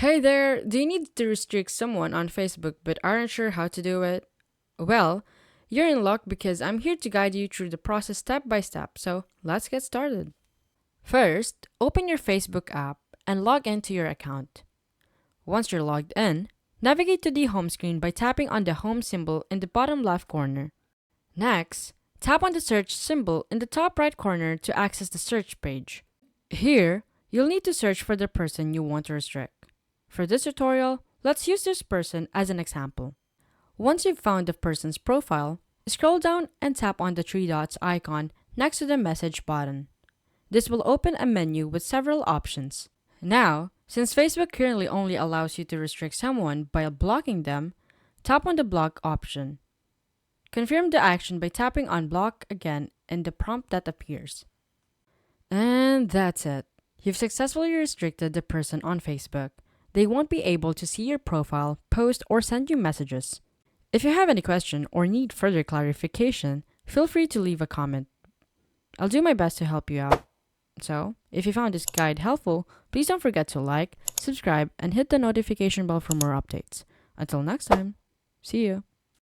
Hey there, do you need to restrict someone on Facebook but aren't sure how to do it? Well, you're in luck because I'm here to guide you through the process step by step, so let's get started. First, open your Facebook app and log into your account. Once you're logged in, navigate to the home screen by tapping on the home symbol in the bottom left corner. Next, tap on the search symbol in the top right corner to access the search page. Here, you'll need to search for the person you want to restrict. For this tutorial, let's use this person as an example. Once you've found the person's profile, scroll down and tap on the three dots icon next to the message button. This will open a menu with several options. Now, since Facebook currently only allows you to restrict someone by blocking them, tap on the block option. Confirm the action by tapping on block again in the prompt that appears. And that's it. You've successfully restricted the person on Facebook. They won't be able to see your profile, post, or send you messages. If you have any question or need further clarification, feel free to leave a comment. I'll do my best to help you out. So, if you found this guide helpful, please don't forget to like, subscribe, and hit the notification bell for more updates. Until next time, see you.